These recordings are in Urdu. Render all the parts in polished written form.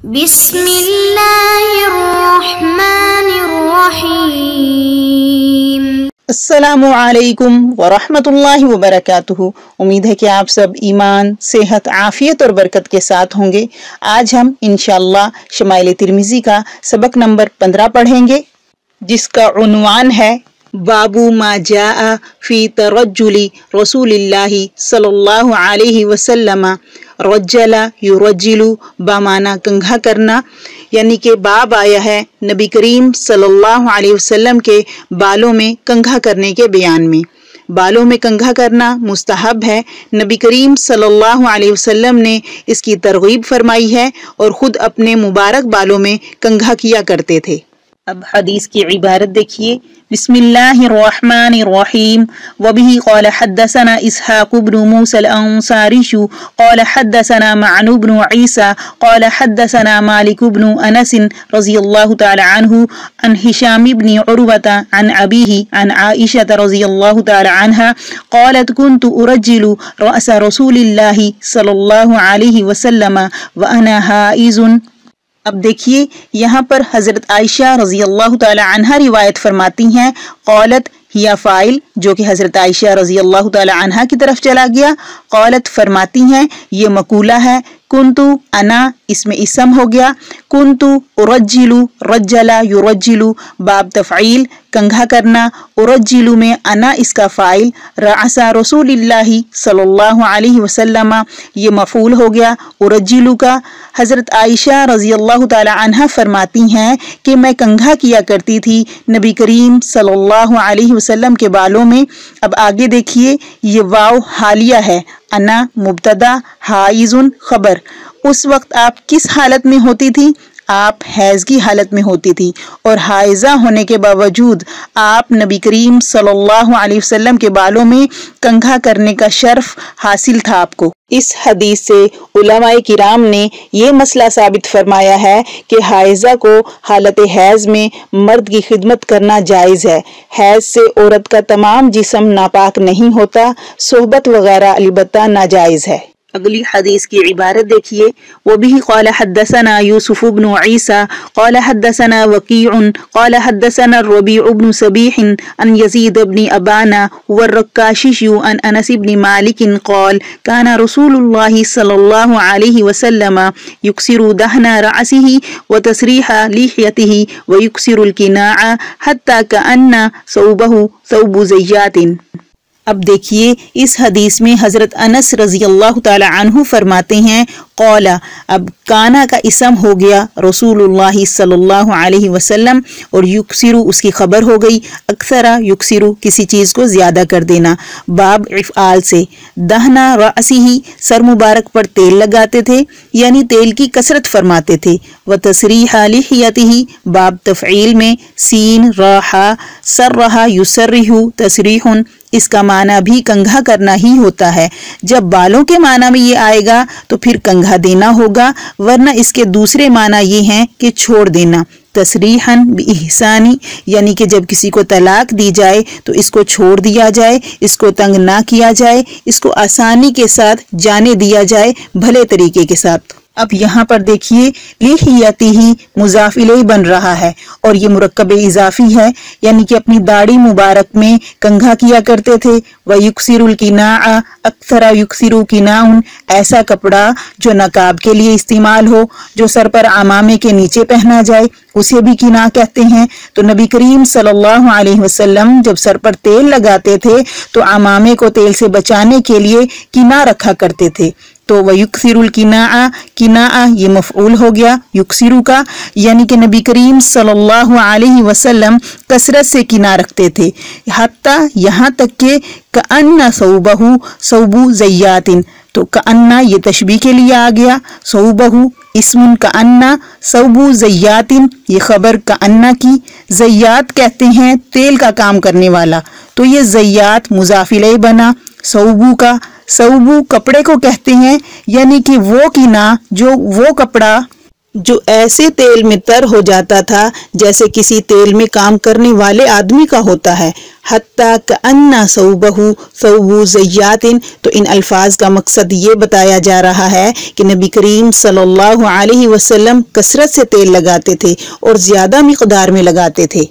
بسم اللہ الرحمن الرحیم۔ السلام علیکم ورحمۃ اللہ وبرکاتہ۔ امید ہے کہ آپ سب ایمان، صحت، عافیت اور برکت کے ساتھ ہوں گے۔ آج ہم انشاءاللہ شمائل ترمذی کا سبق نمبر 15 پڑھیں گے، جس کا عنوان ہے باب ما جاء فی ترجل رسول اللہ صلی اللہ علیہ وسلم رجل یرجل بامانہ کنگھا کرنا، یعنی کہ باب آیا ہے نبی کریم صلی اللہ علیہ وسلم کے بالوں میں کنگھا کرنے کے بیان میں۔ بالوں میں کنگھا کرنا مستحب ہے، نبی کریم صلی اللہ علیہ وسلم نے اس کی ترغیب فرمائی ہے اور خود اپنے مبارک بالوں میں کنگھا کیا کرتے تھے۔ اب حدیث کی عبارت دیکھیے۔ بسم اللہ الرحمن الرحیم۔ وبه قال حدثنا اسحاق بن موسى الانصاری قال حدثنا معن بن عیسى قال حدثنا مالک بن انس رضی اللہ تعالی عنہ عن ہشام بن عروة عن ابیہ عن عائشة رضی اللہ تعالی عنہ قالت كنت ارجل رأس رسول اللہ صلی اللہ علیہ وسلم وانا حائض۔ اب دیکھیے یہاں پر حضرت عائشہ رضی اللہ تعالی عنہ روایت فرماتی ہیں، قالت یا فائل جو کہ حضرت عائشہ رضی اللہ تعالی عنہ کی طرف چلا گیا، قالت فرماتی ہیں یہ مقولہ ہے، کنتو انا اس میں اسم ہو گیا، کنتو ارجلو رجلا یرجلو باب تفعیل کنگھا کرنا، ارجلو میں انا اس کا فائل، رعسا رسول اللہ صلی اللہ علیہ وسلم یہ مفعول ہو گیا ارجلو کا۔ حضرت عائشہ رضی اللہ تعالی عنہ فرماتی ہیں کہ میں کنگھا کیا کرتی تھی نبی کریم صلی اللہ علیہ وسلم کے بالوں میں۔ اب آگے دیکھیے، یہ واو حالیہ ہے، انا مبتدا، حائض خبر۔ اس وقت آپ کس حالت میں ہوتی تھی؟ آپ حیض کی حالت میں ہوتی تھی، اور حائضہ ہونے کے باوجود آپ نبی کریم صلی اللہ علیہ وسلم کے بالوں میں کنگھا کرنے کا شرف حاصل تھا آپ کو۔ اس حدیث سے علماء کرام نے یہ مسئلہ ثابت فرمایا ہے کہ حائضہ کو حالت حیض میں مرد کی خدمت کرنا جائز ہے۔ حیض سے عورت کا تمام جسم ناپاک نہیں ہوتا، صحبت وغیرہ البتہ ناجائز ہے۔ اگلی حدیث کی عبارت دیکھیے۔ وبه قال حدثنا يوسف بن عيسى قال حدثنا وكيع قال حدثنا الربيع بن سبيح عن يزيد بن أبان والركاشي عن أنس بن مالك قال كان رسول الله صلى الله عليه وسلم يكسر دهن رأسه وتسريح لحيته ويكسر الكناع حتى كأن ثوبه ثوب زيات۔ اب دیکھیے اس حدیث میں حضرت انس رضی اللہ تعالی عنہ فرماتے ہیں، قال، اب کانا کا اسم ہو گیا رسول اللہ صلی اللہ علیہ وسلم، اور یکسرو اس کی خبر ہو گئی، اکثرا یکسرو کسی چیز کو زیادہ کر دینا، باب افعال سے۔ دہنا رأسی سر مبارک پر تیل لگاتے تھے، یعنی تیل کی کثرت فرماتے تھے، وتسریح لحیتہ باب تفعیل میں، سین راحا سرہا یسرہ تسریح، اس کا معنی بھی کنگھا کرنا ہی ہوتا ہے۔ جب بالوں کے معنی میں یہ آئے گا تو پھر کنگھا دینا ہوگا، ورنہ اس کے دوسرے معنی یہ ہیں کہ چھوڑ دینا، تسریحاً بإحسانی، یعنی کہ جب کسی کو طلاق دی جائے تو اس کو چھوڑ دیا جائے، اس کو تنگ نہ کیا جائے، اس کو آسانی کے ساتھ جانے دیا جائے، بھلے طریقے کے ساتھ۔ اب یہاں پر دیکھیے لحیتہ مضاف الیہ بن رہا ہے اور یہ مرکب اضافی ہے، یعنی کہ اپنی داڑھی مبارک میں کنگھا کیا کرتے تھے۔ وَيُكْسِرُ الْقِنَاعَ أَكْثَرَ يُكْسِرُ قِنَاعٌ، ایسا کپڑا جو نقاب کے لیے استعمال ہو، جو سر پر عمامے کے نیچے پہنا جائے، اسے بھی قناع کہتے ہیں۔ تو نبی کریم صلی اللہ علیہ وسلم جب سر پر تیل لگاتے تھے تو عمامے کو تیل سے بچانے کے لیے قناع رکھا کرتے تھے۔ تو وَيُكْسِرُ الْقِنَاعَ، قناع یہ مفعول ہو گیا یکسرو کا، یعنی کہ نبی کریم صلی اللہ علیہ وسلم کثرت سے قناع رکھتے تھے، حتیٰ یہاں تک کہ کأن ثوبہ ثوب زیات، تو کأن یہ تشبیہ کے لیے آ گیا، ثوبہ اسم کأن، ثوب زیات یہ خبر کأن کی، زیات کہتے ہیں تیل کا کام کرنے والا، تو یہ زیات مضاف الیہ بنا، ثوبو کا، ثوبو کپڑے کو کہتے ہیں، یعنی کہ وہ قناع جو وہ کپڑا جو ایسے تیل میں تر ہو جاتا تھا جیسے کسی تیل میں کام کرنے والے آدمی کا ہوتا ہے، حتیٰ کأن ثوبہ ثوب زیات۔ تو ان الفاظ کا مقصد یہ بتایا جا رہا ہے کہ نبی کریم صلی اللہ علیہ وسلم کثرت سے تیل لگاتے تھے اور زیادہ مقدار میں لگاتے تھے۔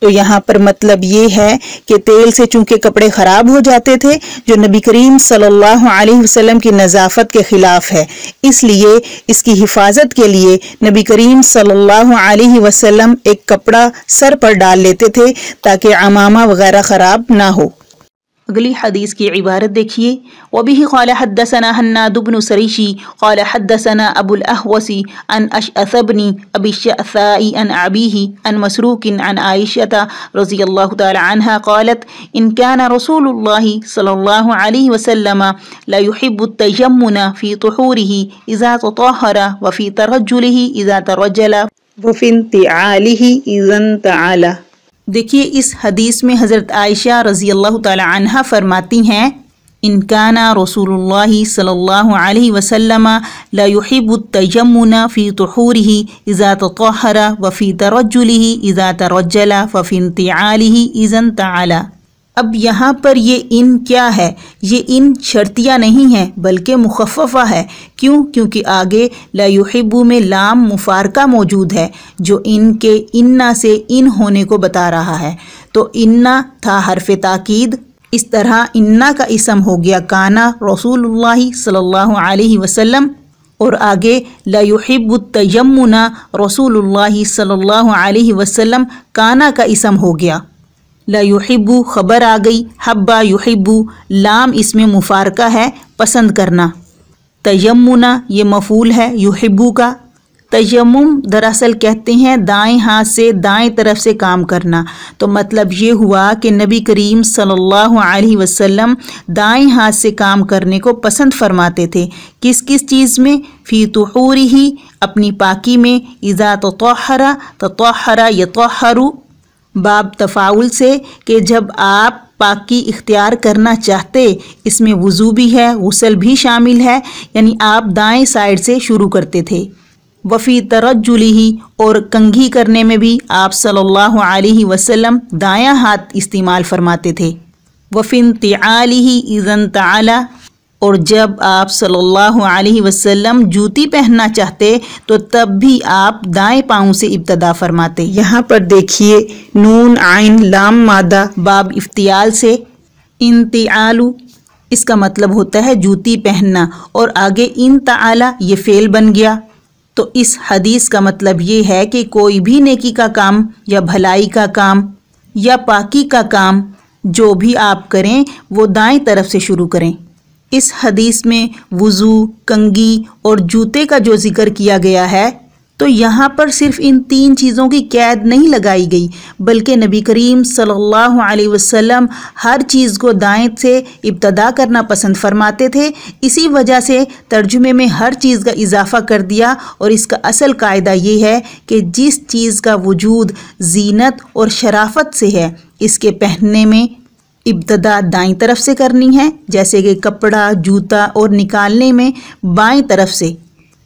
تو یہاں پر مطلب یہ ہے کہ تیل سے چونکہ کپڑے خراب ہو جاتے تھے، جو نبی کریم صلی اللہ علیہ وسلم کی نظافت کے خلاف ہے، اس لیے اس کی حفاظت کے لیے نبی کریم صلی اللہ علیہ وسلم ایک کپڑا سر پر ڈال لیتے تھے تاکہ عمامہ وغیرہ خراب نہ ہو۔ اگلی حدیث کی عبارت دیکھیے، وَبِهِ قَالَ حَدَّثَنَا حَنَّادُ بْنُ سَرِيشِ قَالَ حَدَّثَنَا أَبُو الْأَحْوَصِ عَنْ أَشْعَثَ بْنِ أَبِي الشَّعْثَاءِ عَنْ أَبِيهِ عَنْ مَسْرُوقٍ عَنْ عَائِشَةَ رضي الله تعالى عنها قالت إن كان رسول الله صلى الله عليه وسلم لا يحب التجمل في طهوره إذا تطهر وفي ترجله إذا ترجل وفي انتعاله إذا انتعل۔ دیکھیے اس حدیث میں حضرت عائشہ رضی اللہ تعالی عنہ فرماتی ہیں، ان کان رسول اللہ صلی اللہ علیہ وسلم لا يحب التجمل في طهوره اذا تطهر وفي ترجله اذا ترجل وفي انتعاله اذا انتعل۔ اب یہاں پر یہ ان کیا ہے؟ یہ ان شرطیہ نہیں ہے بلکہ مخففہ ہے۔ کیوں؟ کیونکہ آگے لا یحب میں لام مفارقہ موجود ہے جو ان کے انا سے ان ہونے کو بتا رہا ہے۔ تو انا تھا حرف تاکید، اس طرح انا کا اسم ہو گیا کانا رسول اللہ صلی اللہ علیہ وسلم، اور آگے لا یحب التجمل رسول اللہ صلی اللہ علیہ وسلم کانا کا اسم ہو گیا۔ لا یحب خبر آ گئی، حبا یحب لام اس میں مفارقہ ہے پسند کرنا، تیمنا یہ مفعول ہے یحبو کا۔ تیمم دراصل کہتے ہیں دائیں ہاتھ سے دائیں طرف سے کام کرنا، تو مطلب یہ ہوا کہ نبی کریم صلی اللہ علیہ وسلم دائیں ہاتھ سے کام کرنے کو پسند فرماتے تھے۔ کس کس چیز میں؟ فی طہورہ اپنی پاکی میں، اذا تطہر تطہر یطہر باب تفاعل سے کہ جب آپ پاکی اختیار کرنا چاہتے، اس میں وضو بھی ہے غسل بھی شامل ہے، یعنی آپ دائیں سائڈ سے شروع کرتے تھے۔ وفی ترجلہ اور کنگھی کرنے میں بھی آپ صلی اللہ علیہ وسلم دایاں ہاتھ استعمال فرماتے تھے۔ وفی انتعالہ اذا انتعل اور جب آپ صلی اللہ علیہ وسلم جوتی پہننا چاہتے تو تب بھی آپ دائیں پاؤں سے ابتدا فرماتے۔ یہاں پر دیکھیے نون عین لام مادہ باب افتعال سے، انتعالو اس کا مطلب ہوتا ہے جوتی پہننا، اور آگے انتعال یہ فعل بن گیا۔ تو اس حدیث کا مطلب یہ ہے کہ کوئی بھی نیکی کا کام یا بھلائی کا کام یا پاکی کا کام جو بھی آپ کریں وہ دائیں طرف سے شروع کریں۔ اس حدیث میں وضو، کنگھی اور جوتے کا جو ذکر کیا گیا ہے، تو یہاں پر صرف ان تین چیزوں کی قید نہیں لگائی گئی، بلکہ نبی کریم صلی اللہ علیہ وسلم ہر چیز کو دائیں سے ابتدا کرنا پسند فرماتے تھے۔ اسی وجہ سے ترجمے میں ہر چیز کا اضافہ کر دیا، اور اس کا اصل قاعدہ یہ ہے کہ جس چیز کا وجود زینت اور شرافت سے ہے، اس کے پہننے میں ابتدا دائیں طرف سے کرنی ہے، جیسے کہ کپڑا، جوتا، اور نکالنے میں بائیں طرف سے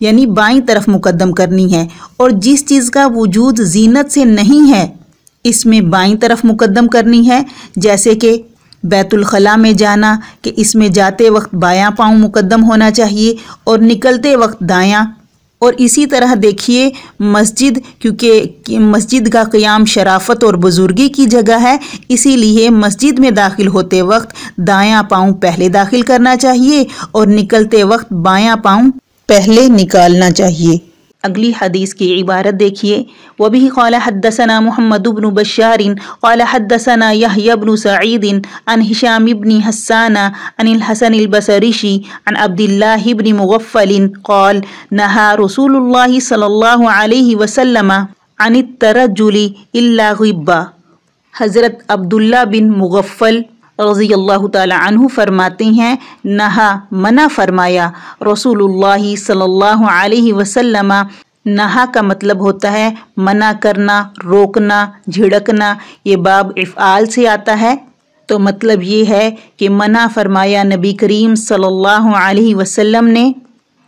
یعنی بائیں طرف مقدم کرنی ہے، اور جس چیز کا وجود زینت سے نہیں ہے اس میں بائیں طرف مقدم کرنی ہے، جیسے کہ بیت الخلاء میں جانا کہ اس میں جاتے وقت بایاں پاؤں مقدم ہونا چاہیے اور نکلتے وقت دایاں۔ اور اسی طرح دیکھیے مسجد، کیونکہ مسجد کا قیام شرافت اور بزرگی کی جگہ ہے، اسی لیے مسجد میں داخل ہوتے وقت دایاں پاؤں پہلے داخل کرنا چاہیے اور نکلتے وقت بایاں پاؤں پہلے نکالنا چاہیے۔ اگلی حدیث کی عبارت دیکھیے، وبه قال حدثنا محمد بن بشار قال حدثنا يحيى بن سعيد عن هشام بن حسان عن الحسن البصري عن عبد الله بن مغفل قال نهى رسول الله صلى الله عليه وسلم عن الترجل الا غبا۔ حضرت عبداللہ بن مغفل رضی اللہ تعالی عنہ فرماتے ہیں، نہا منع فرمایا رسول اللہ صلی اللہ علیہ وسلم۔ نہا کا مطلب ہوتا ہے منع کرنا، روکنا، جھڑکنا، یہ باب افعال سے آتا ہے، تو مطلب یہ ہے کہ منع فرمایا نبی کریم صلی اللہ علیہ وسلم نے